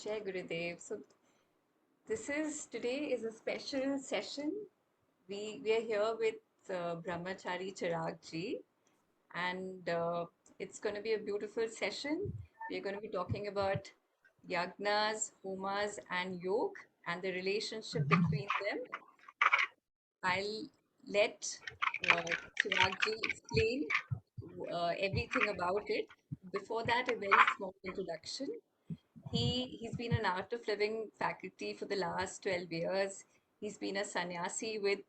Jai Gurudev. So today is a special session. We are here with Brahmachari Chirag ji, and it's going to be a beautiful session. We are going to be talking about yagnas, homas, and yoga and the relationship between them. I'll let Chirag ji explain everything about it. Before that, a very small introduction. He's been an Art of Living faculty for the last 12 years. He's been a sannyasi with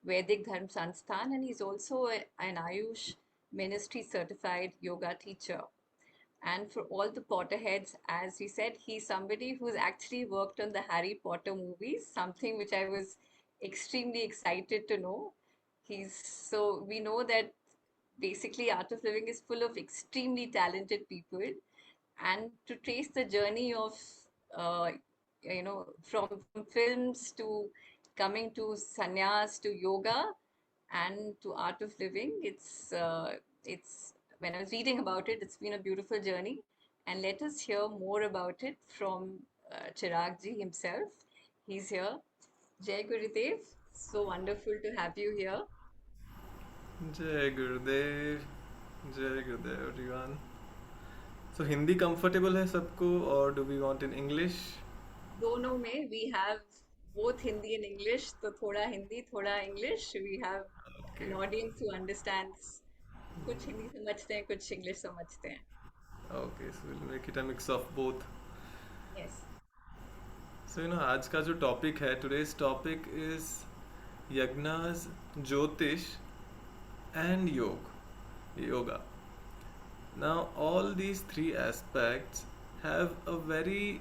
Vedic Dharm Sansthan, and he's also an Ayush ministry certified yoga teacher. And for all the Potterheads, as he said, he's somebody who's actually worked on the Harry Potter movies, something which I was extremely excited to know. We know that basically Art of Living is full of extremely talented people, and to trace the journey of uh, from films to coming to sannyas to yoga and to art of living, it's when I was reading about it, it's been a beautiful journey. And let us hear more about it from Chirag ji himself. He's here. Jai Gurudev, so wonderful to have you here. जय गुरुदेव. जय गुरुदेव everyone. सो Hindi comfortable है सबको और do we want in English? दोनों में we have both Hindi and English, तो थोड़ा हिंदी थोड़ा English. We have okay. an audience who understands. कुछ हिंदी समझते हैं, कुछ इंग्लिश समझते हैं. Okay, so will make it a mix of both. Yes. सो आज का जो टॉपिक है, टुडेज टॉपिक इज यज्ञास, ज्योतिष and yoga. Now, all these three aspects have a very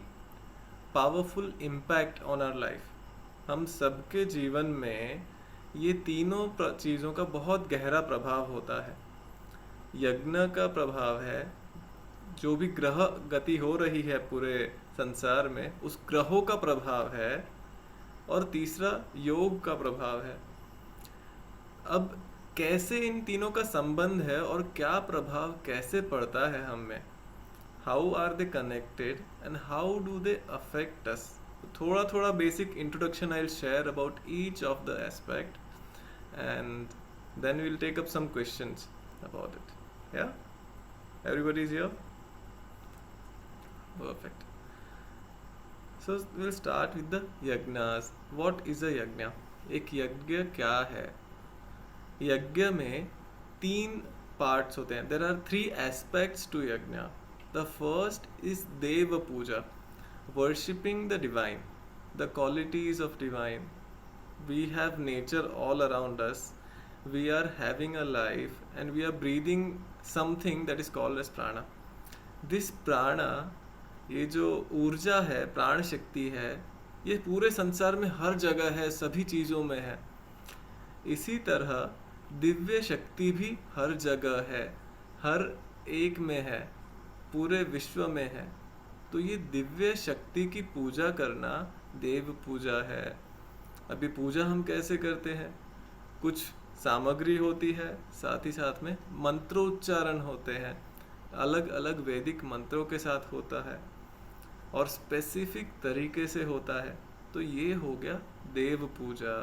powerful impact on our life. हम सबके जीवन में ये तीनों चीज़ों का बहुत गहरा प्रभाव होता है. यज्ञ का प्रभाव है, जो भी ग्रह गति हो रही है पूरे संसार में, उस ग्रहों का प्रभाव है. और तीसरा योग का प्रभाव है. अब कैसे इन तीनों का संबंध है और क्या प्रभाव कैसे पड़ता है हम में, how are they connected and how do they affect us. थोड़ा थोड़ा basic introduction I will share about each of the aspect and then we will take up some questions about it. Yeah, everybody is here? Perfect. So will start with the यज्ञास. What is a yagya? एक यज्ञ क्या है? यज्ञ में तीन parts होते हैं. There are three aspects to yagya. The first is dev puja, worshipping the divine, the qualities of divine. We have nature all around us. We are having a life and we are breathing something that is called as prana. This prana, ये जो ऊर्जा है, प्राण शक्ति है, ये पूरे संसार में हर जगह है, सभी चीज़ों में है. इसी तरह दिव्य शक्ति भी हर जगह है, हर एक में है, पूरे विश्व में है. तो ये दिव्य शक्ति की पूजा करना देव पूजा है. अभी पूजा हम कैसे करते हैं? कुछ सामग्री होती है, साथ ही साथ में मंत्रोच्चारण होते हैं, अलग अलग वैदिक मंत्रों के साथ होता है और स्पेसिफिक तरीके से होता है. तो ये हो गया देव पूजा.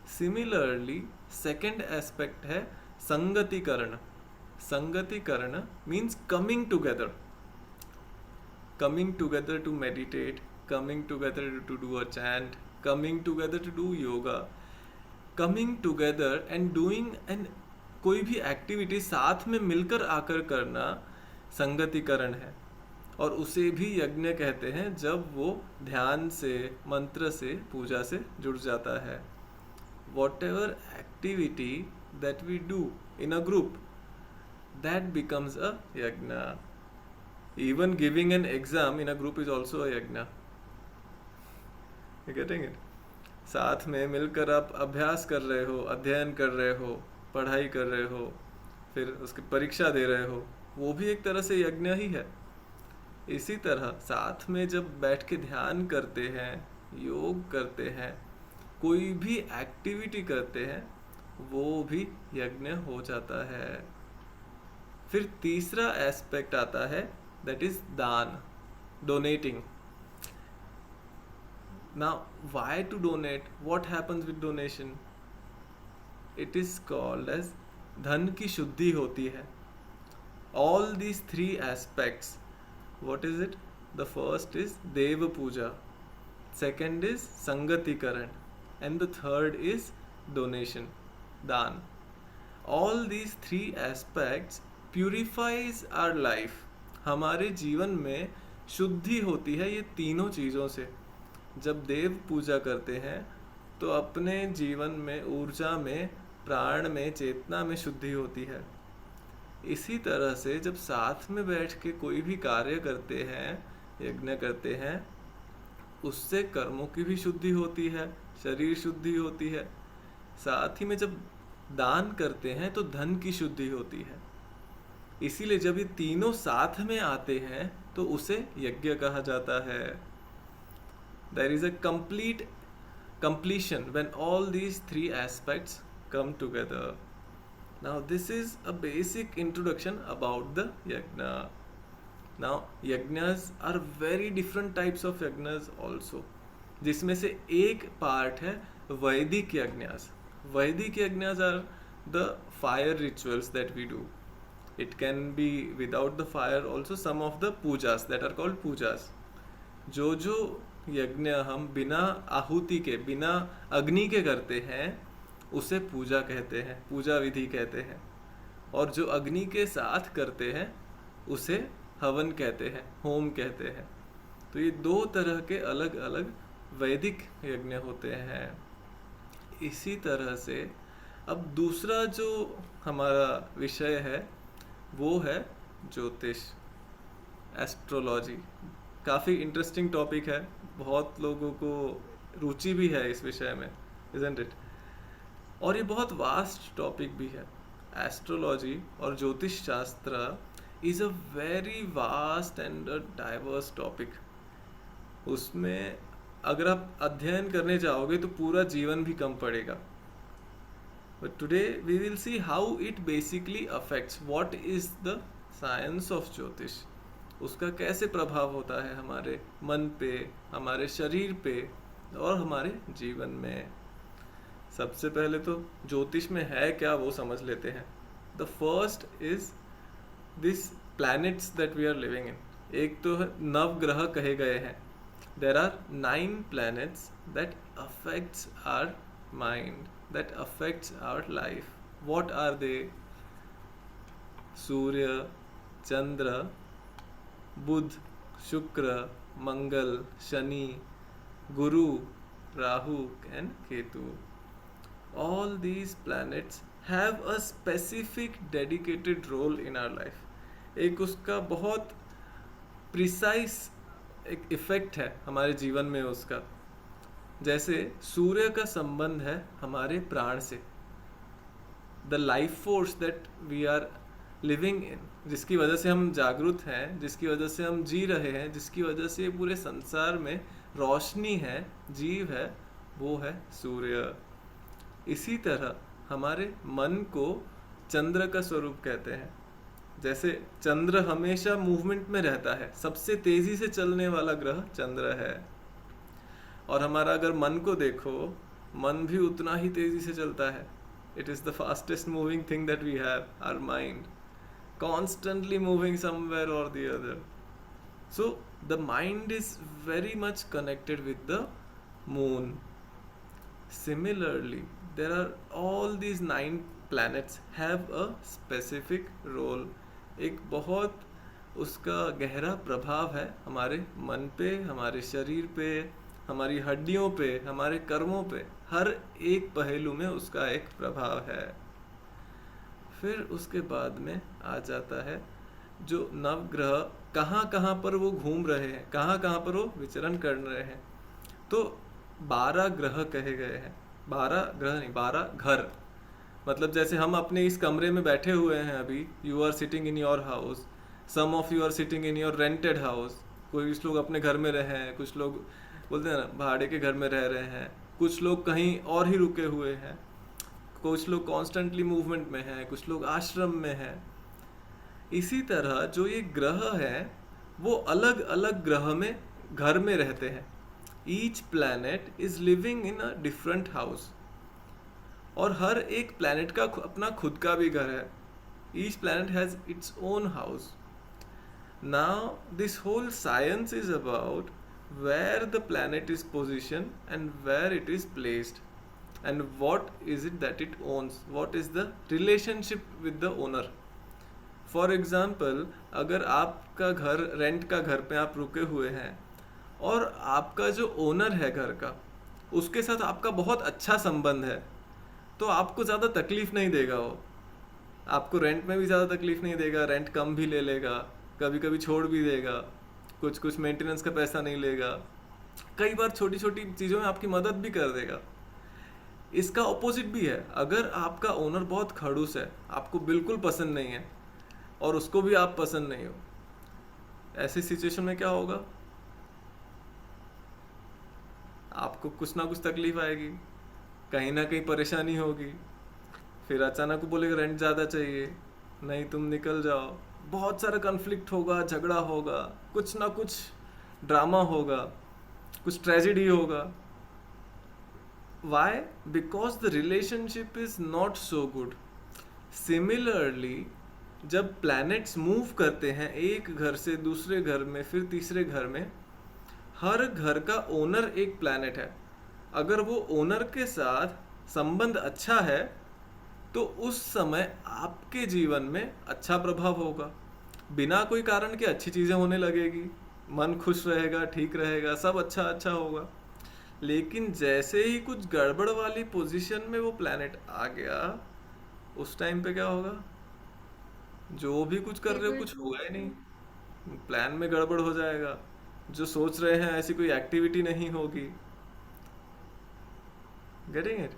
सिमिलरली सेकंड एस्पेक्ट है संगतिकरण. संगतिकरण means coming together to meditate, coming together to do a chant, coming together to do yoga, coming together and doing and कोई भी एक्टिविटी साथ में मिलकर आकर करना संगतिकरण है. और उसे भी यज्ञ कहते हैं जब वो ध्यान से, मंत्र से, पूजा से जुड़ जाता है. whatever activity that we do in a group, that becomes a yajna. Even giving an exam in a group is also a yajna. You getting it? साथ में मिलकर आप अभ्यास कर रहे हो, अध्ययन कर रहे हो, पढ़ाई कर रहे हो, फिर उसकी परीक्षा दे रहे हो, वो भी एक तरह से यज्ञ ही है. इसी तरह साथ में जब बैठ के ध्यान करते हैं, योग करते हैं, कोई भी एक्टिविटी करते हैं, वो भी यज्ञ हो जाता है. फिर तीसरा एस्पेक्ट आता है, दैट इज दान. donating. Now, why to donate? What happens with donation? It is called as धन की शुद्धि होती है. All these three aspects. What is it? The first is Deva Puja, second is Sangatikaran, and the third is donation, Dan. All these three aspects purifies our life. हमारे जीवन में शुद्धि होती है ये तीनों चीज़ों से. जब देव पूजा करते हैं तो अपने जीवन में, ऊर्जा में, प्राण में, चेतना में शुद्धि होती है. इसी तरह से जब साथ में बैठ के कोई भी कार्य करते हैं, यज्ञ करते हैं, उससे कर्मों की भी शुद्धि होती है, शरीर शुद्धि होती है. साथ ही में जब दान करते हैं तो धन की शुद्धि होती है. इसीलिए जब ये तीनों साथ में आते हैं तो उसे यज्ञ कहा जाता है. There is a complete completion when all these three aspects come together. Now this is a basic introduction about the yajna. Now yajnas are very different types of yajnas also, जिसमें से एक पार्ट है वैदिक यज्ञास. वैदिक yajnas are the fire rituals that we do. It can be without the fire also, some of the pujas that are called pujas. जो यज्ञ हम बिना आहुति के, बिना अग्नि के करते हैं उसे पूजा कहते हैं, पूजा विधि कहते हैं. और जो अग्नि के साथ करते हैं उसे हवन कहते हैं, होम कहते हैं. तो ये दो तरह के अलग अलग वैदिक यज्ञ होते हैं. इसी तरह से अब दूसरा जो हमारा विषय है वो है ज्योतिष, एस्ट्रोलॉजी. काफ़ी इंटरेस्टिंग टॉपिक है, बहुत लोगों को रुचि भी है इस विषय में, isn't it? और ये बहुत वास्ट टॉपिक भी है. एस्ट्रोलॉजी और ज्योतिष शास्त्र is a very vast and a diverse topic. उसमें अगर आप अध्ययन करने जाओगे तो पूरा जीवन भी कम पड़ेगा. But today we will see how it basically affects, what is the science of jyotish. उसका कैसे प्रभाव होता है हमारे मन पे, हमारे शरीर पे और हमारे जीवन में. सबसे पहले तो ज्योतिष में है क्या वो समझ लेते हैं. The first is this planets that we are living in. एक तो है नवग्रह कहे गए हैं. There are 9 planets that affects our mind, that affects our life. What are they? सूर्य, चंद्र, बुध, शुक्र, मंगल, शनि, गुरु, Rahu and Ketu. All these planets have a specific dedicated role in our life. एक उसका बहुत प्रिसाइस एक इफेक्ट है हमारे जीवन में उसका. जैसे सूर्य का संबंध है हमारे प्राण से, the life force that we are living in, जिसकी वजह से हम जागरूक हैं, जिसकी वजह से हम जी रहे हैं, जिसकी वजह से पूरे संसार में रोशनी है, जीव है, वो है सूर्य. इसी तरह हमारे मन को चंद्र का स्वरूप कहते हैं. जैसे चंद्र हमेशा मूवमेंट में रहता है, सबसे तेजी से चलने वाला ग्रह चंद्र है. और हमारा अगर मन को देखो, मन भी उतना ही तेजी से चलता है. It is the fastest moving thing that we have, our mind, constantly moving somewhere or the other. So the mind is very much connected with the moon. Similarly, there are all these 9 planets have a specific role. एक बहुत उसका गहरा प्रभाव है हमारे मन पे, हमारे शरीर पे, हमारी हड्डियों पे, हमारे कर्मों पे. हर एक पहलू में उसका एक प्रभाव है. फिर उसके बाद में आ जाता है जो नवग्रह कहाँ कहाँ पर वो घूम रहे हैं, कहाँ कहाँ पर वो विचरण कर रहे हैं. तो 12 ग्रह कहे गए हैं. 12 ग्रह नहीं, 12 घर. मतलब जैसे हम अपने इस कमरे में बैठे हुए हैं अभी, you are sitting in your house, some of you are sitting in your rented house. कुछ लोग अपने घर में रहे हैं, कुछ लोग बोलते हैं ना भाड़े के घर में रह रहे हैं, कुछ लोग कहीं और ही रुके हुए हैं, कुछ लोग कॉन्स्टेंटली मूवमेंट में हैं, कुछ लोग आश्रम में हैं. इसी तरह जो ये ग्रह हैं वो अलग अलग ग्रह में घर में रहते हैं. Each planet is living in a different house. और हर एक प्लैनेट का अपना खुद का भी घर है. Each planet has its own house. Now, this whole science is about where the planet is positioned and where it is placed, and what is it that it owns, what is the relationship with the owner. For example, अगर आपका घर rent का घर पे आप रुके हुए हैं और आपका जो ओनर है घर का उसके साथ आपका बहुत अच्छा संबंध है, तो आपको ज़्यादा तकलीफ नहीं देगा वो. आपको रेंट में भी ज़्यादा तकलीफ नहीं देगा, रेंट कम भी ले लेगा, कभी कभी छोड़ भी देगा, कुछ कुछ मेंटेनेंस का पैसा नहीं लेगा, कई बार छोटी छोटी चीज़ों में आपकी मदद भी कर देगा. इसका ऑपोजिट भी है. अगर आपका ओनर बहुत खड़ूस है, आपको बिल्कुल पसंद नहीं है और उसको भी आप पसंद नहीं हो, ऐसी सिचुएशन में क्या होगा? आपको कुछ ना कुछ तकलीफ आएगी, कहीं ना कहीं परेशानी होगी. फिर अचानक वो बोलेगा रेंट ज़्यादा चाहिए, नहीं तुम निकल जाओ. बहुत सारा कन्फ्लिक्ट होगा, झगड़ा होगा, कुछ ना कुछ ड्रामा होगा, कुछ ट्रेजेडी होगा. Why? Because the relationship is not so good. Similarly, जब प्लैनेट्स मूव करते हैं एक घर से दूसरे घर में, फिर तीसरे घर में, हर घर का ओनर एक प्लैनेट है. अगर वो ओनर के साथ संबंध अच्छा है तो उस समय आपके जीवन में अच्छा प्रभाव होगा. बिना कोई कारण के अच्छी चीज़ें होने लगेगी, मन खुश रहेगा, ठीक रहेगा, सब अच्छा अच्छा होगा. लेकिन जैसे ही कुछ गड़बड़ वाली पोजीशन में वो प्लैनेट आ गया, उस टाइम पे क्या होगा? जो भी कुछ कर It रहे हो will कुछ होगा ही नहीं. प्लान में गड़बड़ हो जाएगा. जो सोच रहे हैं ऐसी कोई एक्टिविटी नहीं होगी. Getting it?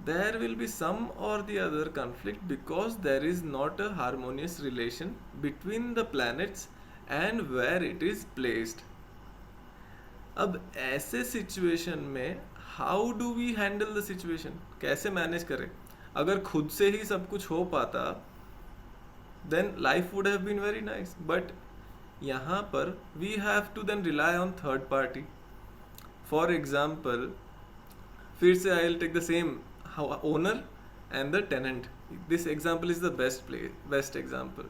There will be some or the other conflict because there is not a harmonious relation between the planets and where it is placed. अब ऐसे सिचुएशन में how do we handle the situation? कैसे manage करें? अगर खुद से ही सब कुछ हो पाता then life would have been very nice. But यहाँ पर we have to then rely on third party. For example, फिर से I will take the same owner and the tenant. This example is the best example.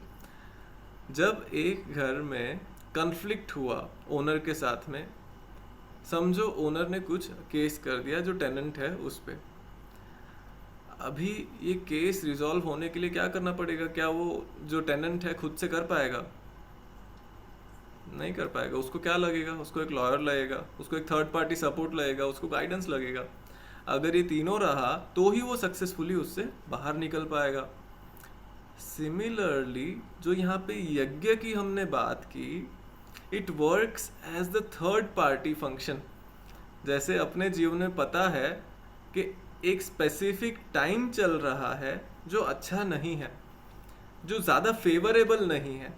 जब एक घर में conflict हुआ owner के साथ में, समझो ओनर ने कुछ केस कर दिया जो टेनेंट है उस पे. अभी ये केस रिजॉल्व होने के लिए क्या करना पड़ेगा? क्या वो जो टेनेंट है खुद से कर पाएगा? नहीं कर पाएगा. उसको क्या लगेगा? उसको एक लॉयर लगेगा, उसको एक थर्ड पार्टी सपोर्ट लगेगा, उसको गाइडेंस लगेगा. अगर ये तीनों रहा तो ही वो सक्सेसफुली उससे बाहर निकल पाएगा. सिमिलरली, जो यहाँ पे यज्ञ की हमने बात की, it works as the third party function. जैसे अपने जीवन में पता है कि एक स्पेसिफिक टाइम चल रहा है जो अच्छा नहीं है, जो ज़्यादा फेवरेबल नहीं है,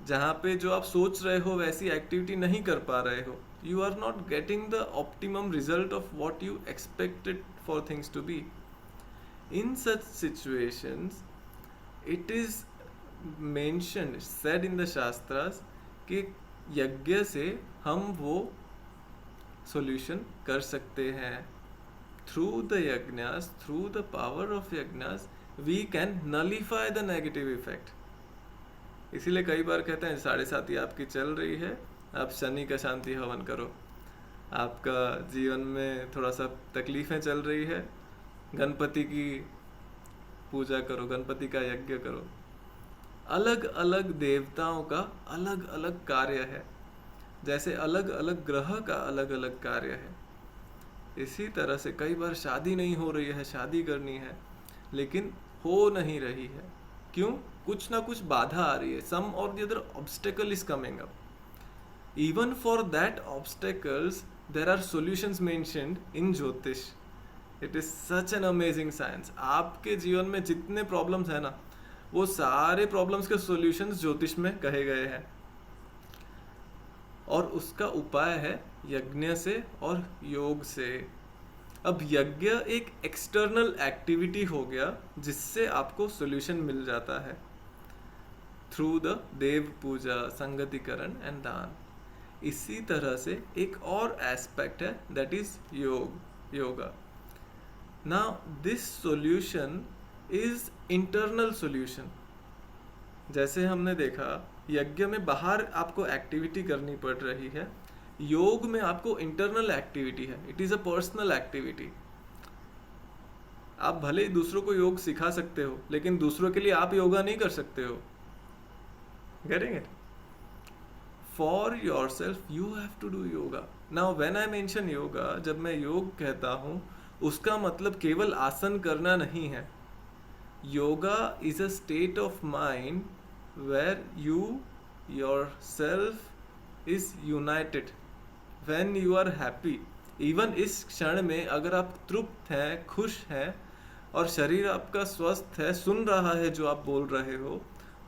जहाँ पे जो आप सोच रहे हो वैसी एक्टिविटी नहीं कर पा रहे हो. You are not getting the optimum result of what you expected for things to be. In such situations, it is mentioned, said in the Shastras, कि यज्ञ से हम वो solution कर सकते हैं. Through the yajnas, through the power of yajnas, we can nullify the negative effect. इसीलिए कई बार कहते हैं 7.5 आपकी चल रही है, आप शनि का शांति हवन करो. आपका जीवन में थोड़ा सा तकलीफ़ें चल रही है, गणपति की पूजा करो, गणपति का यज्ञ करो. अलग अलग देवताओं का अलग अलग कार्य है, जैसे अलग अलग ग्रह का अलग अलग कार्य है. इसी तरह से कई बार शादी नहीं हो रही है, शादी करनी है लेकिन हो नहीं रही है. क्यों? कुछ ना कुछ बाधा आ रही है. सम और the other obstacle is coming up. Even for that obstacles, there are solutions mentioned in Jyotish. It is such an amazing science. आपके जीवन में जितने प्रॉब्लम्स हैं ना, वो सारे प्रॉब्लम्स के सॉल्यूशंस ज्योतिष में कहे गए हैं. और उसका उपाय है यज्ञ से और योग से. अब यज्ञ एक एक्सटर्नल एक्टिविटी हो गया जिससे आपको सॉल्यूशन मिल जाता है. Through the dev puja, sangatikaran and daan. इसी तरह से एक और एस्पेक्ट है, that is yoga. Now this solution is internal solution. जैसे हमने देखा, यज्ञ में बाहर आपको एक्टिविटी करनी पड़ रही है, योग में आपको इंटरनल एक्टिविटी है, it is a personal activity. आप भले ही दूसरों को योग सिखा सकते हो, लेकिन दूसरों के लिए आप योगा नहीं कर सकते हो। Getting it? For yourself you have to do yoga. Now when I mention yoga, जब मैं योग कहता हूँ, उसका मतलब केवल आसन करना नहीं है। Yoga is a state of mind where you yourself is united when you are happy। Even इस क्षण में अगर आप तृप्त हैं, खुश हैं, और शरीर आपका स्वस्थ है, सुन रहा है जो आप बोल रहे हो,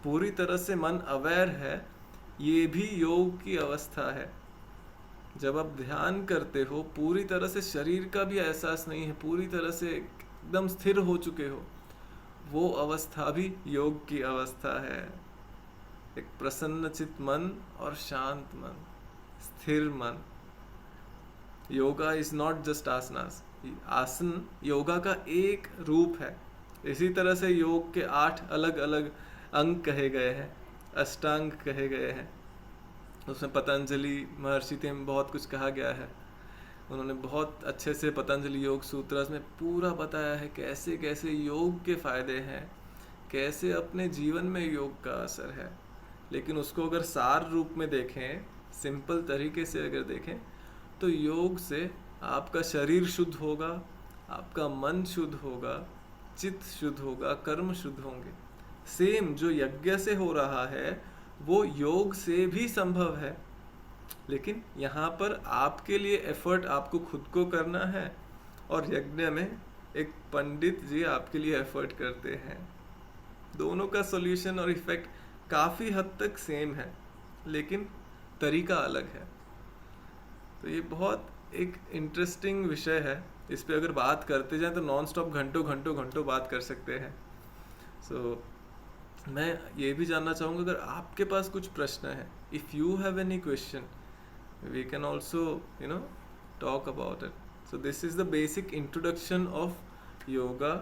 पूरी तरह से मन अवेयर है, ये भी योग की अवस्था है। जब आप ध्यान करते हो, पूरी तरह से शरीर का भी एहसास नहीं है, पूरी तरह से एकदम स्थिर हो चुके हो, वो अवस्था भी योग की अवस्था है। एक प्रसन्नचित मन और शांत मन, स्थिर मन। योगा इज नॉट जस्ट आसनास। आसन योगा का एक रूप है। इसी तरह से योग के 8 अलग अलग अंग कहे गए हैं, अष्टांग कहे गए हैं। उसमें पतंजलि महर्षि थे में बहुत कुछ कहा गया है। उन्होंने बहुत अच्छे से पतंजलि योग सूत्र में पूरा बताया है कैसे कैसे योग के फायदे हैं, कैसे अपने जीवन में योग का असर है। लेकिन उसको अगर सार रूप में देखें, सिंपल तरीके से अगर देखें, तो योग से आपका शरीर शुद्ध होगा, आपका मन शुद्ध होगा, चित्त शुद्ध होगा, कर्म शुद्ध होंगे। सेम जो यज्ञ से हो रहा है वो योग से भी संभव है, लेकिन यहाँ पर आपके लिए एफर्ट आपको खुद को करना है, और यज्ञ में एक पंडित जी आपके लिए एफर्ट करते हैं। दोनों का सॉल्यूशन और इफेक्ट काफ़ी हद तक सेम है, लेकिन तरीका अलग है। तो ये बहुत एक इंटरेस्टिंग विषय है। इस पे अगर बात करते जाएं तो नॉन स्टॉप घंटों घंटों घंटों बात कर सकते हैं। सो मैं ये भी जानना चाहूँगा, अगर आपके पास कुछ प्रश्न है, if you have any question, we can also talk about it. So this is the basic introduction of yoga,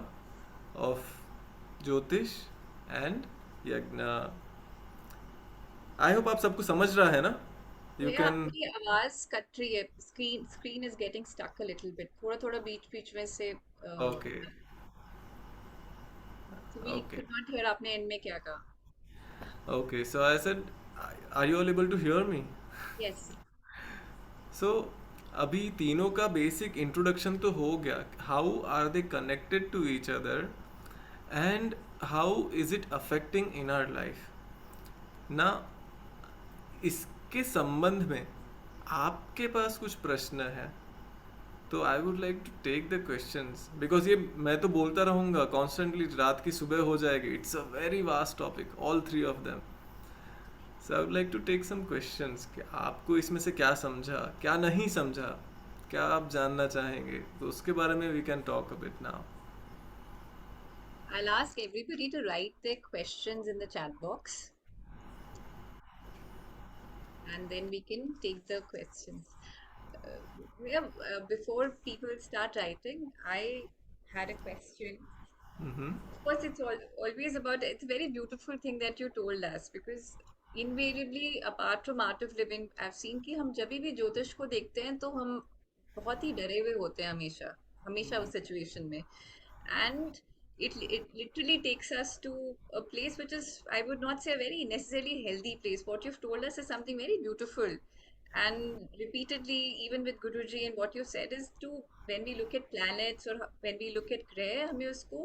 of jyotish and yagya. I hope आप सबको समझ रहा है ना? यू भैया कैन। आपकी आवाज कट रही है, screen is getting stuck a little bit, थोड़ा थोड़ा बीच बीच में से okay. so we okay. could not hear आपने एंड में क्या कहा। Okay, so I said, are you all able to hear me? Yes. सो अभी तीनों का बेसिक इंट्रोडक्शन तो हो गया, how are they connected to each other and how is it affecting in our life ना। इसके संबंध में आपके पास कुछ प्रश्न है तो I would like to take the questions, because ये मैं तो बोलता रहूँगा कॉन्स्टेंटली, रात की सुबह हो जाएगी। It's a very vast topic, all three of them. So I would like to take some questions कि आपको इसमें से क्या समझा, क्या नहीं समझा, क्या आप जानना चाहेंगे, तो उसके बारे में we can talk a bit now. I'll ask everybody to write their questions in the chat box and then we can take the questions. Yeah, before people start writing, I had a question. Hmm. Of course, always about, it's a very beautiful thing that you told us, because invariably apart from art of living, I've seen कि हम जब भी ज्योतिष को देखते हैं तो हम बहुत ही डरे हुए होते हैं, हमेशा हमेशा उस सिचुएशन में। And it literally takes us to a place which is, I would not say a very necessarily healthy place. What you've told us is something very beautiful, and repeatedly, even with Guruji, and what you said is to, when we look at planets or when we look at greh, हमें उसको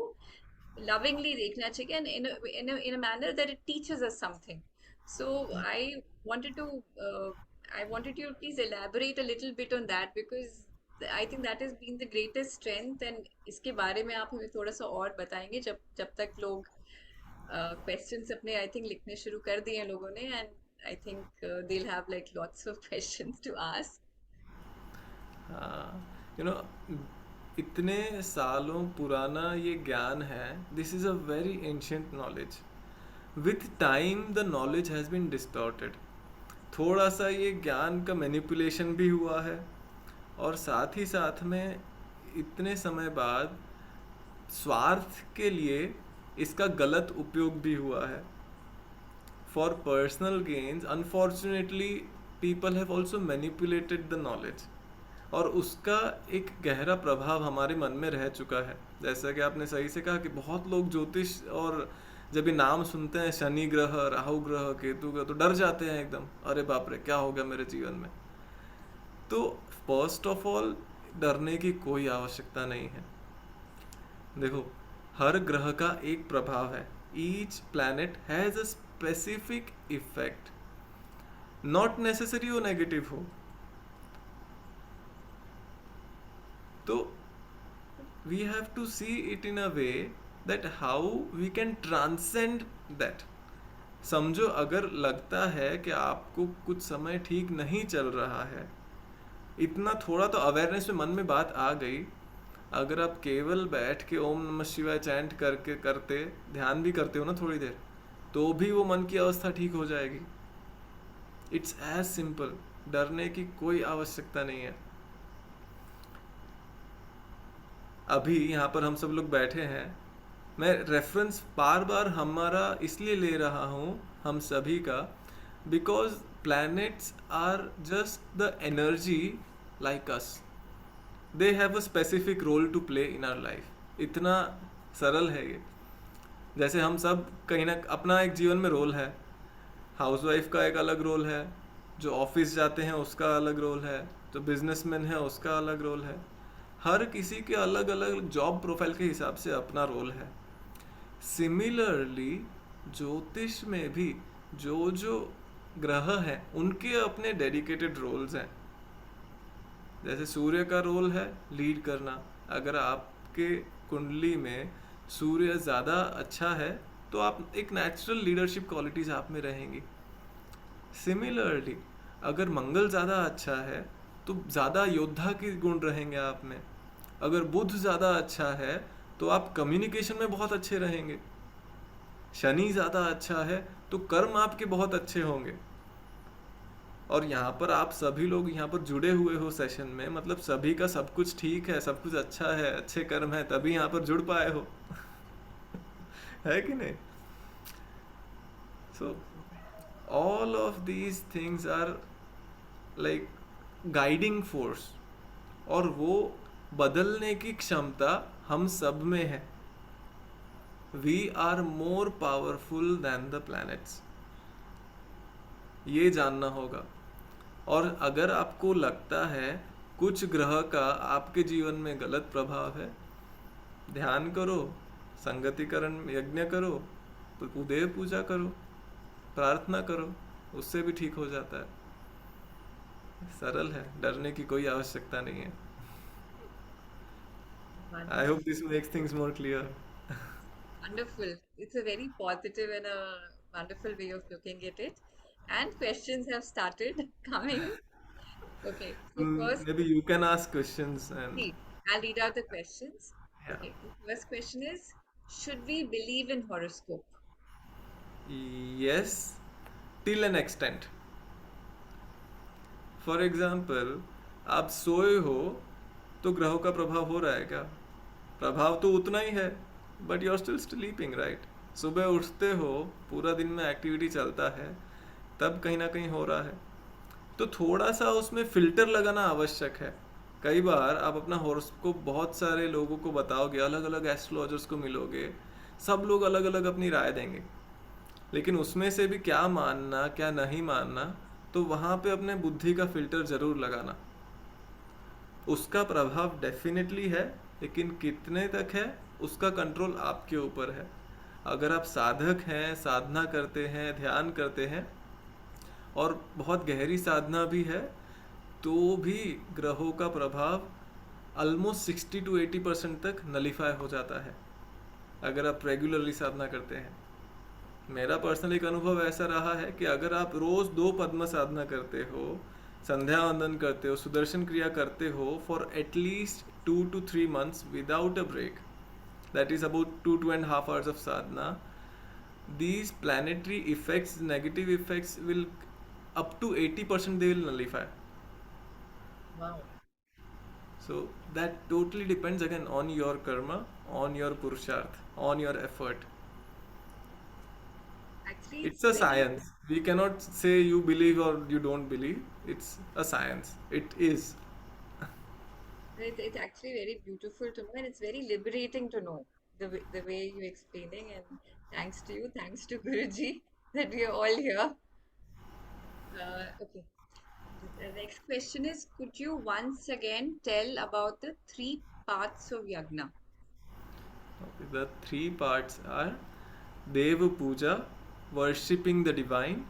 lovingly देखना चाहिए, and in a manner that it teaches us something. So wanted to uh, I wanted you to please elaborate a little bit on that, because I think that has been the greatest strength, and इसके बारे में आप हमें थोड़ा सा और बताएंगे, जब जब तक लोग क्वेश्चंस अपने आई थिंक लिखने शुरू कर दिए हैं लोगों ने, and I think they'll have like lots of questions to ask. You know, इतने सालों पुराना ये ज्ञान है, this is a very ancient knowledge. With time the knowledge has been distorted. थोड़ा सा ये ज्ञान का मैनिपुलेशन भी हुआ है, और साथ ही साथ में इतने समय बाद स्वार्थ के लिए इसका गलत उपयोग भी हुआ है। For personal gains unfortunately people have also manipulated the knowledge, और उसका एक गहरा प्रभाव हमारे मन में रह चुका है। जैसा कि आपने सही से कहा कि बहुत लोग ज्योतिष और जब ये नाम सुनते हैं शनि ग्रह, राहु ग्रह, केतु ग्रह, तो डर जाते हैं एकदम, अरे बाप रे क्या हो गया मेरे जीवन में। तो फर्स्ट ऑफ ऑल डरने की कोई आवश्यकता नहीं है। देखो, हर ग्रह का एक प्रभाव है। Each planet has a specific effect, not necessary वो नेगेटिव हो। तो we have to see it in a way that how we can transcend that. समझो, अगर लगता है कि आपको कुछ समय ठीक नहीं चल रहा है, इतना थोड़ा तो अवेयरनेस में मन में बात आ गई, अगर आप केवल बैठ के ओम नमः शिवाय चैंट करके करते, ध्यान भी करते हो ना थोड़ी देर, तो भी वो मन की अवस्था ठीक हो जाएगी। इट्स एज सिंपल, डरने की कोई आवश्यकता नहीं है। अभी यहाँ पर हम सब लोग बैठे हैं, मैं रेफरेंस बार बार हमारा इसलिए ले रहा हूँ, हम सभी का, because planets are just the energy like us, they have a specific role to play in our life. इतना सरल है ये। जैसे हम सब कहीं ना अपना एक जीवन में रोल है, हाउसवाइफ का एक अलग रोल है, जो ऑफिस जाते हैं उसका अलग रोल है, जो बिजनेसमैन है उसका अलग रोल है। हर किसी के अलग अलग जॉब प्रोफाइल के हिसाब से अपना रोल है। सिमिलरली ज्योतिष में भी जो जो ग्रह हैं उनके अपने डेडिकेटेड रोल्स हैं। जैसे सूर्य का रोल है लीड करना, अगर आपके कुंडली में सूर्य ज़्यादा अच्छा है तो आप एक नेचुरल लीडरशिप क्वालिटीज आप में रहेंगी। सिमिलरली अगर मंगल ज़्यादा अच्छा है तो ज़्यादा योद्धा के गुण रहेंगे आप में। अगर बुध ज़्यादा अच्छा है तो आप कम्युनिकेशन में बहुत अच्छे रहेंगे। शनि ज़्यादा अच्छा है तो कर्म आपके बहुत अच्छे होंगे। और यहाँ पर आप सभी लोग यहाँ पर जुड़े हुए हो सेशन में, मतलब सभी का सब कुछ ठीक है, सब कुछ अच्छा है, अच्छे कर्म है, तभी यहाँ पर जुड़ पाए हो। है कि नहीं? So all of these things are like guiding force, और वो बदलने की क्षमता हम सब में है। We are more powerful than the planets, ये जानना होगा। और अगर आपको लगता है कुछ ग्रह का आपके जीवन में गलत प्रभाव है, ध्यान करो, संगतिकरण यज्ञ करो, उदय पूजा करो, प्रार्थना करो, उससे भी ठीक हो जाता है। सरल है, डरने की कोई आवश्यकता नहीं है। I hope Wonderful. This makes things more clear. Wonderful. It's a very positive and a wonderful way of looking at it. And questions have started coming. Okay, so first, Maybe you can ask questions and see, I'll read out the questions. yeah. Okay, the first question is, should we believe in horoscope? Yes, till an extent. For example, आप सोए हो तो ग्रहों का प्रभाव हो रहा है क्या? प्रभाव तो उतना ही है, but you are still sleeping, right? सुबह उठते हो, पूरा दिन में एक्टिविटी चलता है, तब कहीं ना कहीं हो रहा है। तो थोड़ा सा उसमें फिल्टर लगाना आवश्यक है। कई बार आप अपना हॉरोस्कोप बहुत सारे लोगों को बताओगे, अलग अलग एस्ट्रोलॉजर्स को मिलोगे, सब लोग अलग अलग अपनी राय देंगे, लेकिन उसमें से भी क्या मानना क्या नहीं मानना, तो वहाँ पे अपने बुद्धि का फिल्टर ज़रूर लगाना। उसका प्रभाव डेफिनेटली है, लेकिन कितने तक है उसका कंट्रोल आपके ऊपर है। अगर आप साधक हैं, साधना करते हैं, ध्यान करते हैं, और बहुत गहरी साधना भी है, तो भी ग्रहों का प्रभाव ऑलमोस्ट 60 to 80% तक नलीफाई हो जाता है अगर आप रेगुलरली साधना करते हैं। मेरा पर्सनल एक अनुभव ऐसा रहा है कि अगर आप रोज़ 2 पद्म साधना करते हो, संध्या वंदन करते हो, सुदर्शन क्रिया करते हो for at least 2 to 3 months without a break, that is about 2 to 2.5 hours of sadhana, these planetary effects, negative effects, will up to 80% they will nullify. Wow. So that totally depends again on your karma, on your purusharth, on your effort. Actually, It's it's a very, science. We cannot say you believe or you don't believe. It's a science. It is. it's actually very beautiful to know, and it's very liberating to know the way you're explaining. And thanks to you, thanks to Guruji, that we are all here. Okay. The next question is, could you once again tell about the three parts of yagna? Okay, the three parts are Deva Puja, worshipping the divine.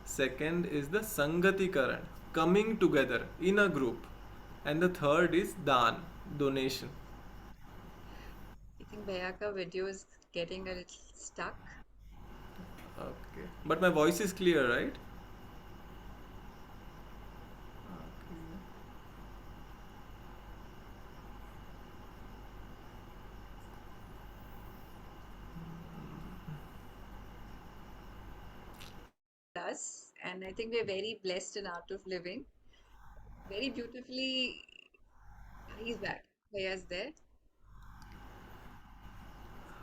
Second is the Sangati Karan, coming together in a group. And the third is Dan, donation. I think Bhaiya ka video is getting a little stuck. Okay. But my voice is clear, right? Okay. Us, and I think we're very blessed in Art of Living. Very beautifully, he's back. Bhaiya's there.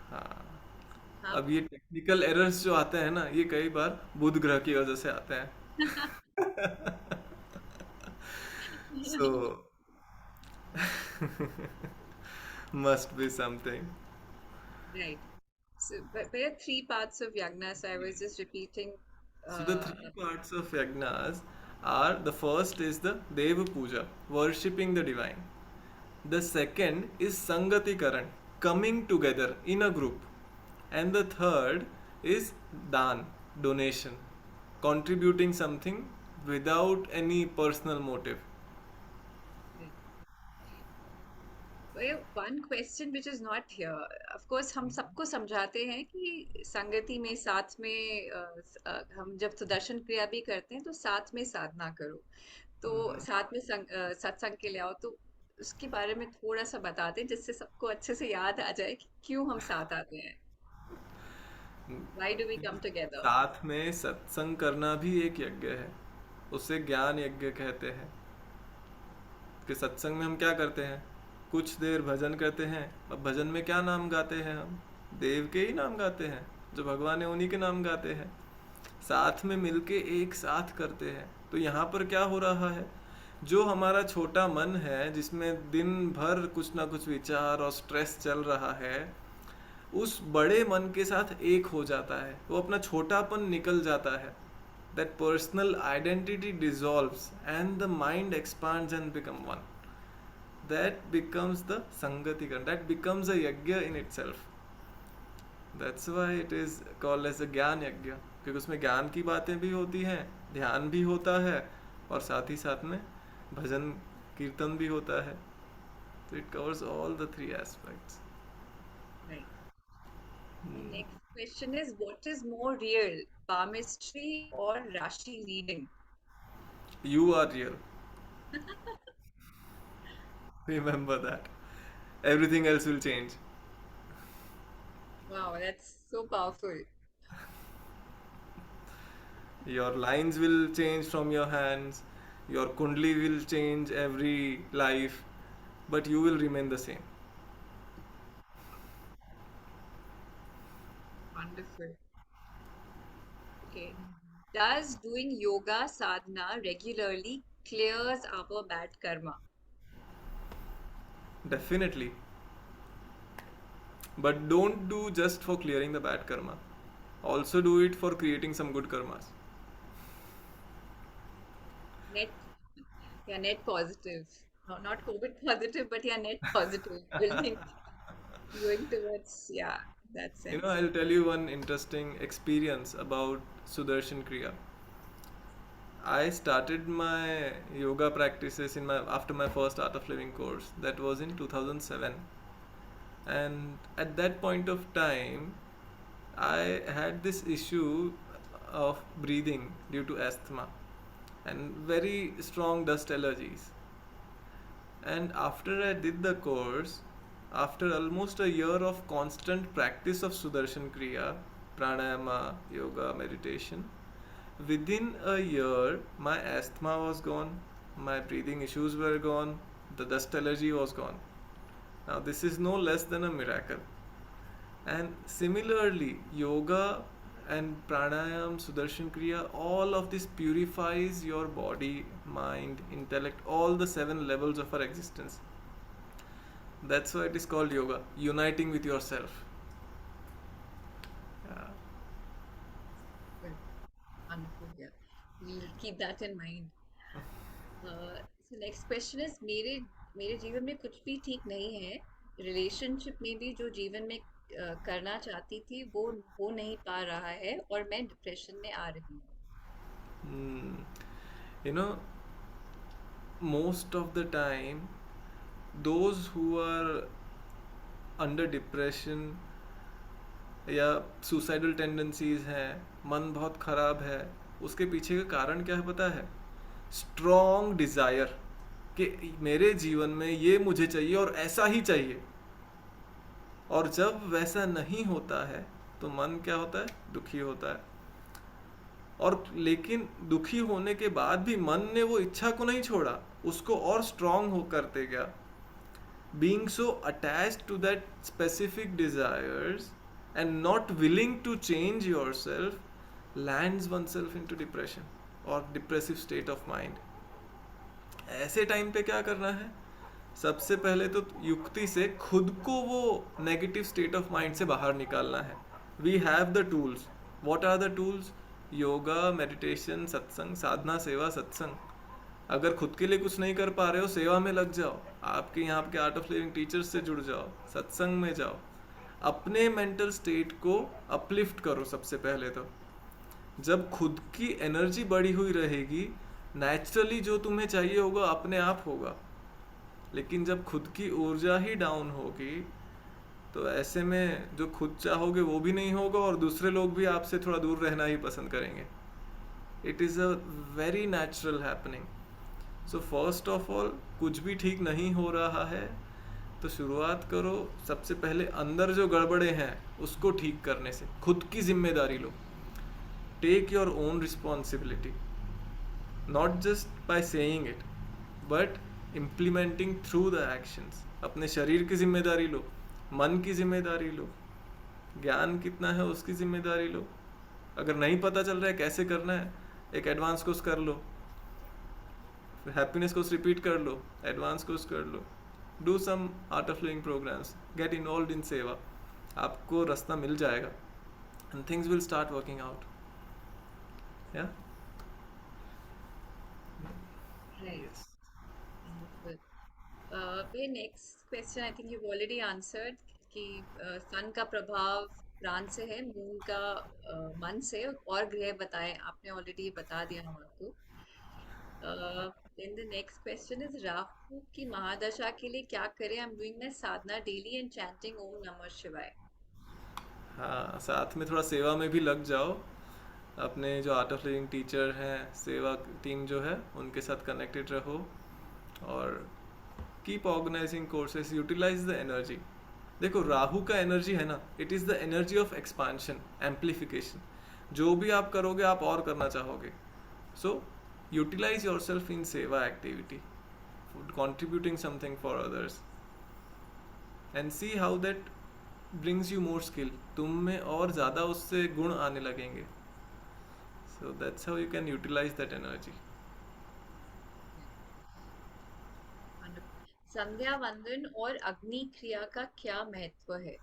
हाँ. हाँ. अब ये technical errors जो आते हैं ना, ये कई बार बुध ग्रह की वजह से आते हैं. So, must be something. Right. So, but there are three parts of yagna, so I was just repeating. So the Uh, three parts of yagnas are, the first is the Deva Puja, worshipping the divine. The second is Sangati Karan, coming together in a group. And the third is Dan, donation, contributing something without any personal motive. right. One question which is not here. Of course, हम सबको समझाते हैं कि संगति में साथ में हम जब सुदर्शन क्रिया भी करते हैं तो साथ में साधना करो, तो साथ में सत्संग के लिए आओ, तो उसके बारे में थोड़ा सा बता दें जिससे सबको अच्छे से याद आ जाए कि क्यों हम साथ आते हैं. Why do we come together? साथ में सत्संग करना भी एक यज्ञ है. उसे ज्ञान यज्ञ कहते हैं. कि सत्संग में हम क्या करते हैं, कुछ देर भजन करते हैं. अब भजन में क्या नाम गाते हैं हम, देव के ही नाम गाते हैं, जो भगवान है उन्हीं के नाम गाते हैं. साथ में मिलके एक साथ करते हैं. तो यहाँ पर क्या हो रहा है, जो हमारा छोटा मन है जिसमें दिन भर कुछ ना कुछ विचार और स्ट्रेस चल रहा है, उस बड़े मन के साथ एक हो जाता है, वो अपना छोटापन निकल जाता है. That personal identity dissolves and the mind expands and become one. That becomes the Sangatikar. That becomes a yajna in itself. That's why it is called as a ज्ञान यज्ञ, क्योंकि उसमें ज्ञान की बातें भी होती हैं, ध्यान भी होता है, और साथ ही साथ में भजन कीर्तन भी होता है. So it covers all the three aspects. Right. The next question is, what is more real, palmistry or Rashi reading? You are real. Remember that. Everything else will change. Wow, that's so powerful. Your lines will change from your hands, your kundli will change every life, but you will remain the same. Wonderful. Okay. Does doing yoga sadhana regularly clears our bad karma? Definitely. But don't do just for clearing the bad karma. Also do it for creating some good karmas. Net, yeah, net positive. No, not COVID positive, but yeah, net positive. Building, going towards, yeah, that You know, sense. I'll tell you one interesting experience about Sudarshan Kriya. I started my yoga practices in my after my first Art of Living course. That was in 2007. And at that point of time, I had this issue of breathing due to asthma and very strong dust allergies. And after I did the course, after almost a year of constant practice of Sudarshan Kriya, pranayama, yoga, meditation. Within a year, my asthma was gone, my breathing issues were gone, the dust allergy was gone. Now, this is no less than a miracle. And similarly, yoga and pranayam, Sudarshan Kriya, all of this purifies your body, mind, intellect, all the seven levels of our existence. That's why it is called yoga, uniting with yourself. Yeah. Well, wonderful. Yeah, we'll keep that in mind. So next question is मेरे मेरे जीवन में कुछ भी ठीक नहीं है. Relationship में भी जो जीवन में करना चाहती थी वो हो नहीं पा रहा है और मैं डिप्रेशन में आ रही हूँ. Hmm. You know, most of the time, those who are under depression या सुसाइडल टेंडेंसीज हैं, मन बहुत ख़राब है, उसके पीछे का कारण क्या है पता है? स्ट्रॉन्ग डिज़ायर कि मेरे जीवन में ये मुझे चाहिए और ऐसा ही चाहिए। और जब वैसा नहीं होता है तो मन क्या होता है? दुखी होता है। और लेकिन दुखी होने के बाद भी मन ने वो इच्छा को नहीं छोड़ा, उसको और स्ट्रॉन्ग हो करते गया। being so attached to that specific desires and not willing to change yourself lands oneself into depression or depressive state of mind. ऐसे टाइम पे क्या करना है? सबसे पहले तो युक्ति से खुद को वो नेगेटिव स्टेट ऑफ माइंड से बाहर निकालना है. We have the tools. What are the tools? Yoga, meditation, satsang, sadhana, seva, सत्संग. अगर खुद के लिए कुछ नहीं कर पा रहे हो, सेवा में लग जाओ, आपके यहाँ के आर्ट ऑफ लिविंग टीचर्स से जुड़ जाओ, सत्संग में जाओ, अपने मेंटल स्टेट को अपलिफ्ट करो. सबसे पहले तो जब खुद की एनर्जी बढ़ी हुई रहेगी, नेचुरली जो तुम्हें चाहिए होगा अपने आप होगा. लेकिन जब खुद की ऊर्जा ही डाउन होगी तो ऐसे में जो खुद चाहोगे वो भी नहीं होगा और दूसरे लोग भी आपसे थोड़ा दूर रहना ही पसंद करेंगे. It is a very natural happening. So first of all, कुछ भी ठीक नहीं हो रहा है तो शुरुआत करो सबसे पहले अंदर जो गड़बड़े हैं उसको ठीक करने से. खुद की जिम्मेदारी लो. Take your own responsibility, not just by saying it but implementing through the actions. अपने शरीर की जिम्मेदारी लो, मन की जिम्मेदारी लो, ज्ञान कितना है उसकी जिम्मेदारी लो. अगर नहीं पता चल रहा है कैसे करना है, एक एडवांस कोर्स कर लो, हैप्पीनेस कोर्स रिपीट कर लो, एडवांस कोर्स कर लो, do some Art of Living programs, get involve in seva. आपको रास्ता मिल जाएगा and things will start working out. Yeah Right. Yes. Wonderful. ये next question I think you already answered कि sun का प्रभाव प्राण से है, मून का मन से, और ग्रह बताए आपने, ऑलरेडी बता दिया हम आपको. Then the next question is Rahu की महादशा के लिए क्या करें? I am doing my sadhana daily and chanting Om Namah Shivaya. हाँ, साथ में थोड़ा सेवा में भी लग जाओ. अपने जो आर्ट ऑफ लिविंग टीचर हैं, सेवा टीम जो है, उनके साथ कनेक्टेड रहो और keep organising courses, utilise the energy. देखो, राहु का एनर्जी है ना, it is the energy of expansion, amplification. जो भी आप करोगे आप और करना चाहोगे. So utilise yourself in seva activity, contributing something for others and see how that brings you more skill. तुम में और ज़्यादा उससे गुण आने लगेंगे. So that's how you can utilize that energy. संध्या वंदन और अग्नि क्रिया का क्या महत्व है?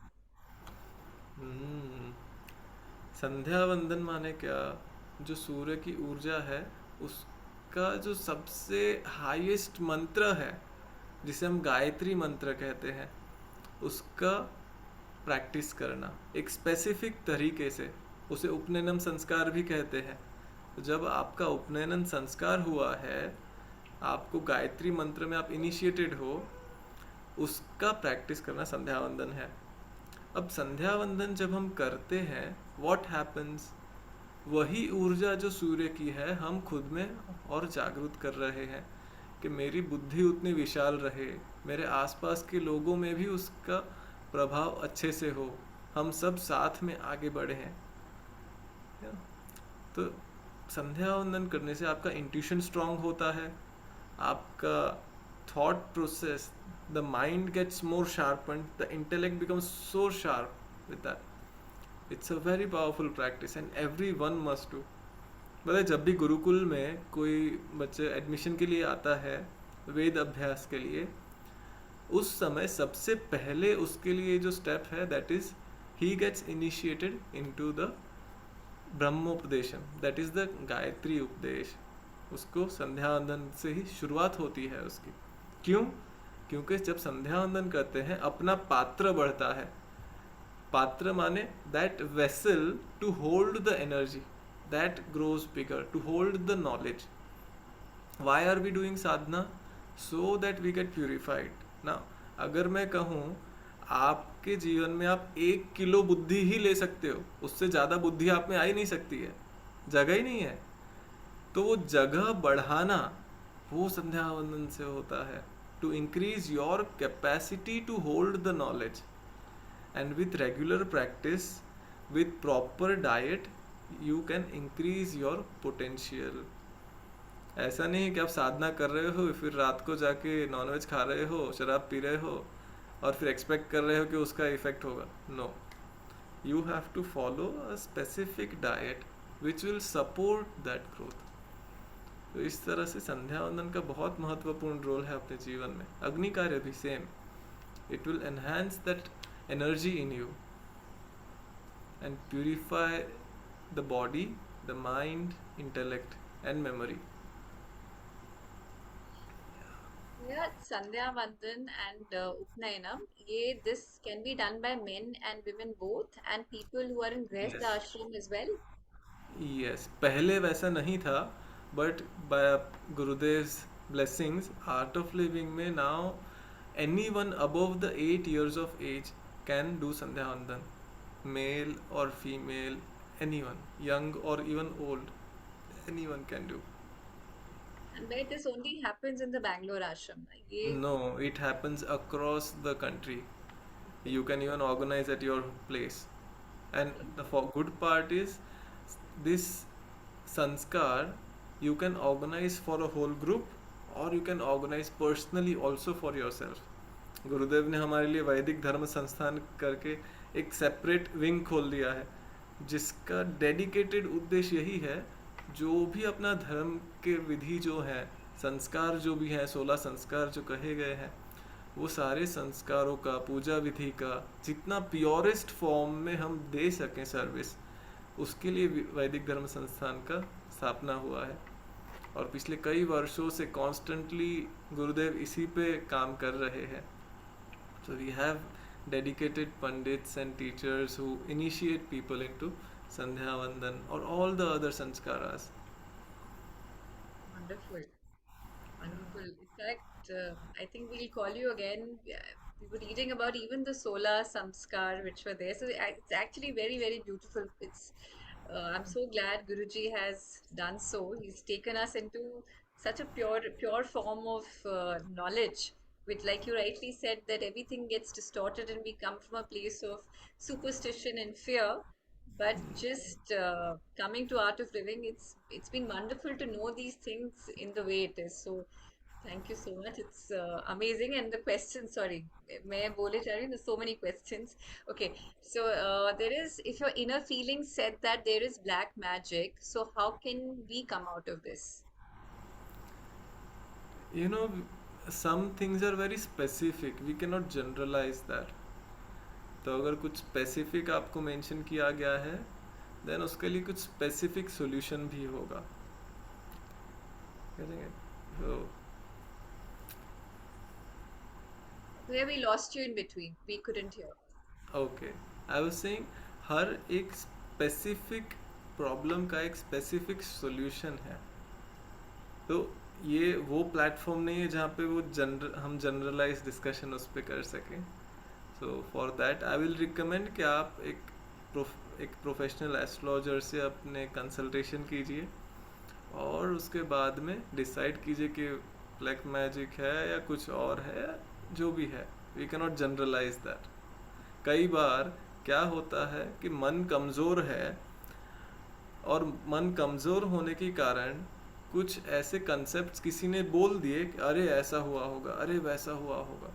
हम्म संध्या वंदन माने क्या? जो सूर्य की ऊर्जा है उसका जो सबसे हाईएस्ट मंत्र है, जिसे हम गायत्री मंत्र कहते हैं, उसका प्रैक्टिस करना एक स्पेसिफिक तरीके से. उसे उपनयनम संस्कार भी कहते हैं. तो जब आपका उपनयन संस्कार हुआ है, आपको गायत्री मंत्र में आप इनिशिएटेड हो, उसका प्रैक्टिस करना संध्या वंदन है. अब संध्या वंदन जब हम करते हैं, व्हाट हैपन्स? वही ऊर्जा जो सूर्य की है हम खुद में और जागृत कर रहे हैं कि मेरी बुद्धि उतनी विशाल रहे, मेरे आसपास के लोगों में भी उसका प्रभाव अच्छे से हो, हम सब साथ में आगे बढ़े हैं. या? तो संध्या वंदन करने से आपका इंट्यूशन स्ट्रांग होता है, आपका thought process, the mind gets more sharpen, the intellect becomes so sharp with that. It's a very powerful practice and every one must do. मतलब जब भी गुरुकुल में कोई बच्चे एडमिशन के लिए आता है वेद अभ्यास के लिए, उस समय सबसे पहले उसके लिए जो स्टेप है that is he gets initiated into the Brahmopadesham, that is the Gayatri upadesh. उसको संध्या वंदन से ही शुरुआत होती है उसकी. क्यों? क्योंकि जब संध्या वंदन करते हैं अपना पात्र बढ़ता है. पात्र माने that vessel to hold the energy, that grows bigger to hold the knowledge. Why are we doing sadhana? So that we get purified. ना, अगर मैं कहूँ आपके जीवन में आप 1 किलो बुद्धि ही ले सकते हो, उससे ज़्यादा बुद्धि आप में आ ही नहीं सकती है, जगह ही नहीं है. तो वो जगह बढ़ाना वो संध्या वंदन से होता है. To increase your capacity to hold the knowledge. And with regular practice, with proper diet, you can increase your potential. ऐसा नहीं कि आप साधना कर रहे हो फिर रात को जाके नॉनवेज खा रहे हो, शराब पी रहे हो और फिर एक्सपेक्ट कर रहे हो कि उसका इफेक्ट होगा. No, you have to follow a specific diet which will support that growth. तो इस तरह से संध्या वंदन का बहुत महत्वपूर्ण रोल है अपने जीवन में. अग्नि कार्य भी same. It will enhance that energy in you and purify the body, the mind, intellect and memory. Yeah, Sandhya Vandan and Upnayanam, this can be done by men and women both, and people who are in Grihastha Yes. ashram as well. Yes, पहले वैसा नहीं था, but by Gurudev's blessings, Art of Living में now anyone above the 8 years of age can do Sandhya Vandan. Male or female, anyone, young or even old, anyone can do. And where this only happens in the Bangalore ashram. No, it happens across the country. Okay, You can even organize at your place. And okay. the good part is this sanskar you can organize for a whole group or you can organize personally also for yourself. गुरुदेव ने हमारे लिए वैदिक धर्म संस्थान करके एक separate wing खोल दिया है जिसका डेडिकेटेड उद्देश्य यही है, जो भी अपना धर्म के विधि जो है, संस्कार जो भी हैं, 16 संस्कार जो कहे गए हैं, वो सारे संस्कारों का, पूजा विधि का जितना प्योरेस्ट फॉर्म में हम दे सकें सर्विस, उसके लिए वैदिक धर्म संस्थान का स्थापना हुआ है. और पिछले कई वर्षों से कॉन्स्टेंटली गुरुदेव इसी पे काम कर रहे हैं. So we have dedicated pandits and teachers who initiate people into Sandhya Vandan or all the other sanskaras. Wonderful. Wonderful. In fact, I think we'll call you again. We were reading about even the Sola Samskar which were there. So it's actually very, very beautiful. I'm so glad Guruji has done so. He's taken us into such a pure form of knowledge, which, like you rightly said, that everything gets distorted and we come from a place of superstition and fear. But just coming to Art of Living, it's been wonderful to know these things in the way it is. So thank you so much. It's amazing. And the question, sorry, may I bole cha rahi hu? There's so many questions. Okay, so there is, if your inner feeling said that there is black magic, so how can we come out of this? You know, some things are very specific. We cannot generalize that. तो अगर कुछ specific आपको mention किया गया है then उसके लिए कुछ स्पेसिफिक सॉल्यूशन भी होगा. तो Where we lost you in between, we couldn't hear. Okay, I was saying हर एक स्पेसिफिक प्रॉब्लम का एक स्पेसिफिक सॉल्यूशन है. तो ये वो प्लेटफॉर्म नहीं है जहाँ पे वो हम जनरलाइज डिस्कशन उस पर कर सकें. So for that I will recommend कि आप एक प्रोफेशनल एस्ट्रोलॉजर से अपने कंसल्टेशन कीजिए और उसके बाद में डिसाइड कीजिए कि ब्लैक मैजिक है या कुछ और है, जो भी है. We can not generalise that. कई बार क्या होता है कि मन कमज़ोर है और मन कमज़ोर होने के कारण कुछ ऐसे कंसेप्ट्स किसी ने बोल दिए कि अरे ऐसा हुआ होगा, अरे वैसा हुआ होगा,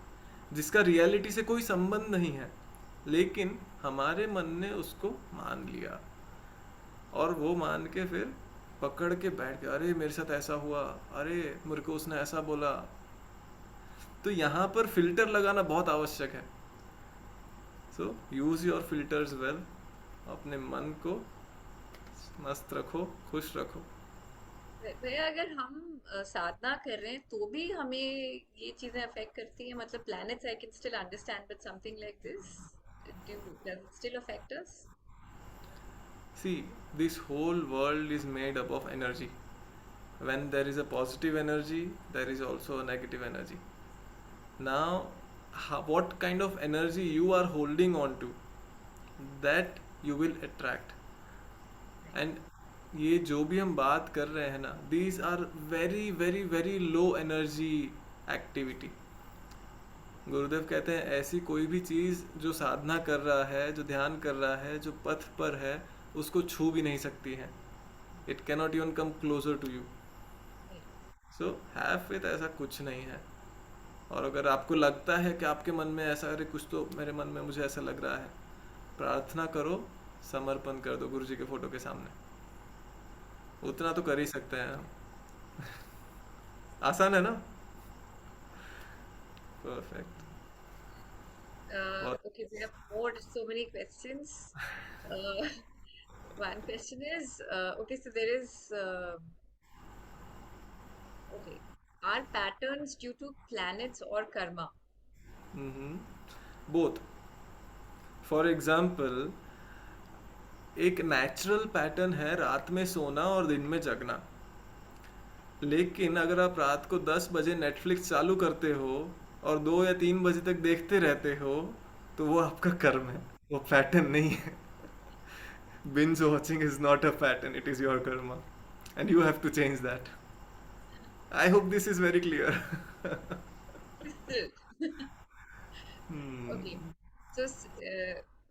जिसका रियलिटी से कोई संबंध नहीं है, लेकिन हमारे मन ने उसको मान लिया और वो मान के फिर पकड़ के बैठ गया, अरे मेरे साथ ऐसा हुआ, अरे मेरे को उसने ऐसा बोला। तो यहाँ पर फिल्टर लगाना बहुत आवश्यक है। सो यूज योर फिल्टर्स वेल। अपने मन को मस्त रखो, खुश रखो। भैया अगर हम साधना कर रहे हैं तो भी हमें ये चीजें अफेक्ट करती हैं, मतलब planets I can still understand, but something like this do does it still affect us? See, this whole world is made up of energy. When there is a positive energy, there is also a negative energy. Now, what kind of energy you are holding on to, that you will attract. And ये जो भी हम बात कर रहे हैं ना, these are very very very low energy activity. गुरुदेव कहते हैं ऐसी कोई भी चीज़ जो साधना कर रहा है, जो ध्यान कर रहा है, जो पथ पर है, उसको छू भी नहीं सकती है। It cannot even come closer to you. So have faith, ऐसा कुछ नहीं है। और अगर आपको लगता है कि आपके मन में ऐसा, अरे कुछ तो मेरे मन में मुझे ऐसा लग रहा है, प्रार्थना करो, समर्पण कर दो गुरु जी के फोटो के सामने। उतना तो कर ही सकते हैं हम। आसान है ना? परफेक्ट। बहुत। Okay, we have more, so many questions. Uh, one question is, okay, so there is, okay, are patterns due to planets or karma? Both. For example, एक नेचुरल पैटर्न है रात में सोना और दिन में जगना। लेकिन अगर आप रात को 10 बजे नेटफ्लिक्स चालू करते हो और 2 या 3 बजे तक देखते रहते हो, तो वो आपका कर्म है, वो पैटर्न नहीं है। Binge watching is not a pattern, it is your karma, and you have to change that. I hope this is very clear. Crystal. Okay. So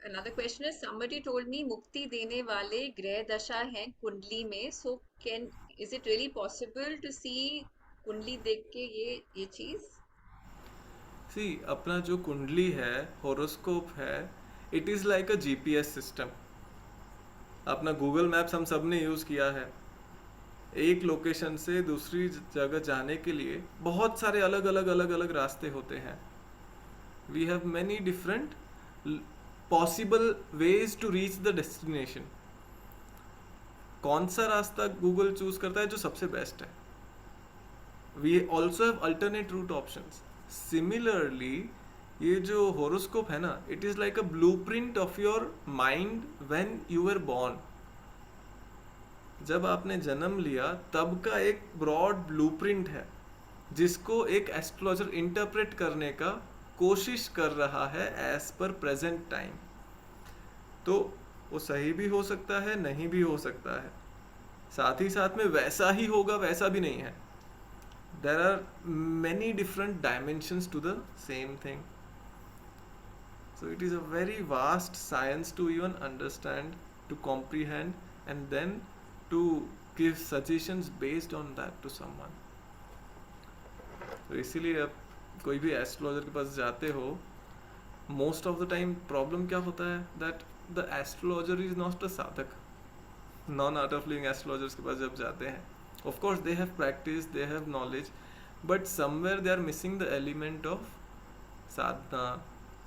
another question is, somebody told me mukti dene wale greh dasha hain kundli mein. So is it really possible to see kundli dekh ke ye cheez? सी, अपना जो कुंडली है, horoscope है, it is like a GPS system. अपना Google maps हम सब ने use किया है। एक लोकेशन से दूसरी जगह जाने के लिए बहुत सारे अलग अलग अलग अलग रास्ते होते हैं। We have many different possible ways to reach the destination. कौन सा रास्ता गूगल चूज करता है जो सबसे बेस्ट है? We also have alternate route options. Similarly, ये जो होरोस्कोप है ना, it is like a blueprint of your mind when you were born. जब आपने जन्म लिया तब का एक ब्रॉड ब्लूप्रिंट है, जिसको एक एस्ट्रोलॉजर इंटरप्रेट करने का कोशिश कर रहा है एज पर प्रेजेंट टाइम। तो वो सही भी हो सकता है, नहीं भी हो सकता है, साथ ही साथ में वैसा ही होगा वैसा भी नहीं है। There are many different dimensions to the same thing. So it is a very vast science to even understand, to comprehend, and then to give suggestions based on that to someone. तो इसीलिए अब कोई भी astrologer के पास जाते हो, most of the time problem क्या होता है, that the astrologer is not a sadhak. Non Art of Living astrologers के पास जब जाते हैं, of course they have practice, they have knowledge, but somewhere they are missing the element of sadhana.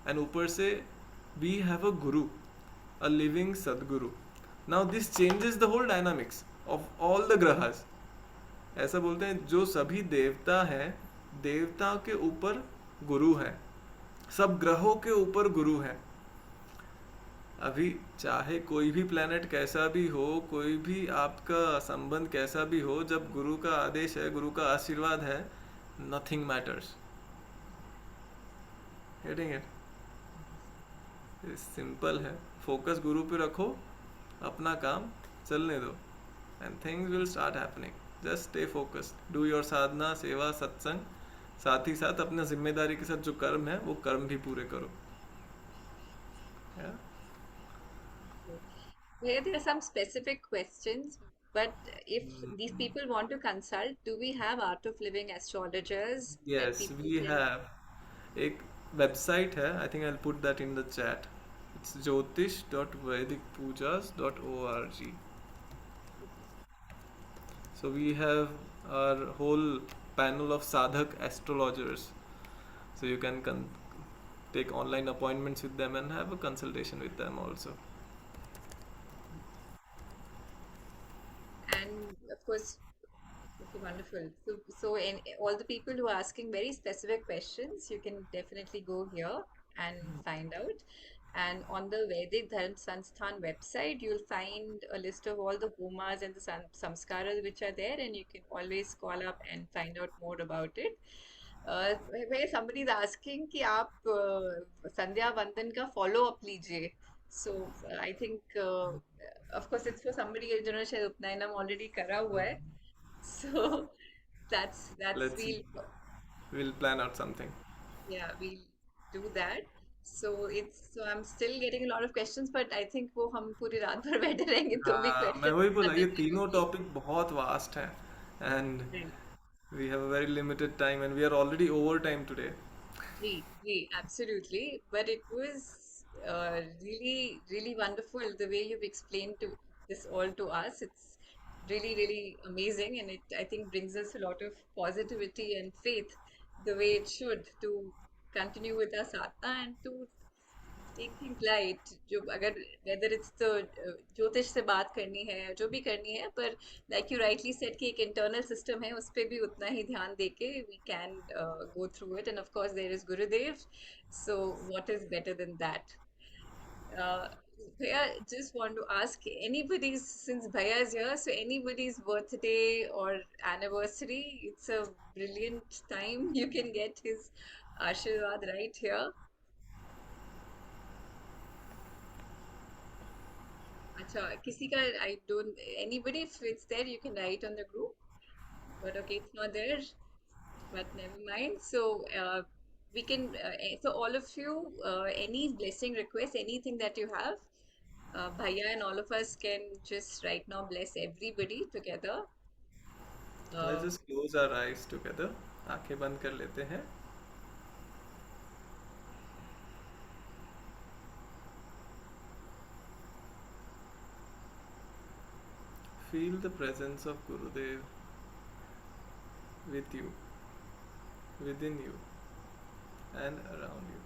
And ऊपर से we have a guru, a living sadguru. Now this changes the whole dynamics of all the grahas. ऐसा बोलते हैं जो सभी देवता हैं, देवता के ऊपर गुरु है, सब ग्रहों के ऊपर गुरु है। अभी चाहे कोई भी प्लेनेट कैसा भी हो, कोई भी आपका संबंध कैसा भी हो, जब गुरु का आदेश है, गुरु का आशीर्वाद है, nothing matters. Getting it? Simple है। फोकस गुरु पे रखो, अपना काम चलने दो, and things will start happening. Just stay focused, do your sadhana, seva, satsang, साथ ही साथ अपना जिम्मेदारी के साथ जो कर्म है वो कर्म भी पूरे करो। Yeah? Where there are some specific questions, but if these people want to consult, do we have Art of Living astrologers that Yes, people we can? have एक वेबसाइट है. I think I'll put that in the chat. It's jyotish.vedicpujas.org. Okay. So we have our whole panel of sadhak astrologers. So you can take online appointments with them and have a consultation with them also. And of course, okay, wonderful. So and all the people who are asking very specific questions, you can definitely go here and find out. And on the Vedic Dharm Sansthan website, you'll find a list of all the homas and the samskaras which are there, and you can always call up and find out more about it. Where somebody is asking कि आप संध्या वंदन का follow up लीजिए. So I think of course it's for somebody जिन्होंने शायद उपनयनम already करा हुआ है. So that's Let's we'll plan out something. we'll do that. So I'm still getting a lot of questions, but I think वो हम पूरी रात भर बैठे रहेंगे तो भी हाँ, मैं questions वही बोला, खत्म ये नहीं तीनों होगी. टॉपिक बहुत वास्ट हैं and Right. We have a very limited time and we are already over time today. Absolutely. But it was really, really wonderful the way you've explained to this all to us. It's really, really amazing, and it I think brings us a lot of positivity and faith the way it should to continue with our sadhana and to take things light. जो अगर whether it's the ज्योतिष से बात करनी है जो भी करनी है पर like you rightly said कि एक internal system है उस पे भी उतना ही ध्यान देके we can go through it, and of course there is Gurudev, so what is better than that. uh, Bhaiya, just want to ask anybody's, since Bhaiya is here, so anybody's birthday or anniversary, it's a brilliant time. You can get his Ashirwad right here. अच्छा किसी का I don't, anybody if it's there you can write on the group, but okay it's not there, but never mind. So we can so all of you, any blessing request, anything that you have, Bhaiya and all of us can just right now bless everybody together. Let's uh, just close our eyes together. आंखें बंद कर लेते हैं. Feel the presence of Gurudev with you, within you, and around you.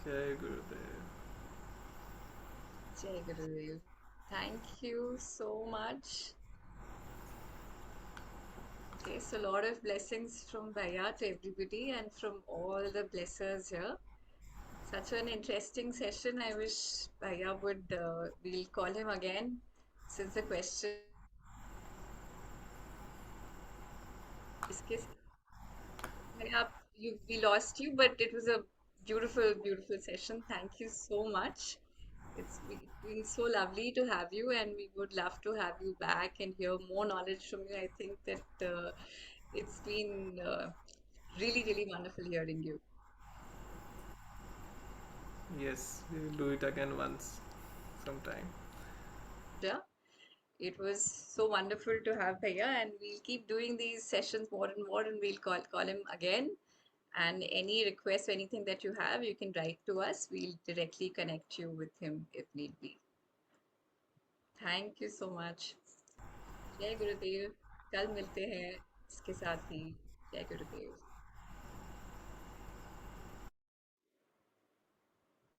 Jai Gurudev. Jai Gurudev. Thank you so much. Okay, so a lot of blessings from Bhaiya to everybody and from all the blessers here. Such an interesting session. I wish Bhaiya would, we'll call him again since the question is Bhaiya, we lost you, but it was a beautiful, beautiful session. Thank you so much. It's been so lovely to have you, and we would love to have you back and hear more knowledge from you. I think that it's been really, really wonderful hearing you. Yes, we will do it again once, sometime. Yeah. It was so wonderful to have Bhaiya, and we'll keep doing these sessions more and more, and we'll call him again. And any requests or anything that you have, you can write to us. We'll directly connect you with him if need be. Thank you so much. जय गुरुदेव. कल मिलते हैं इसके साथ ही. जय गुरुदेव.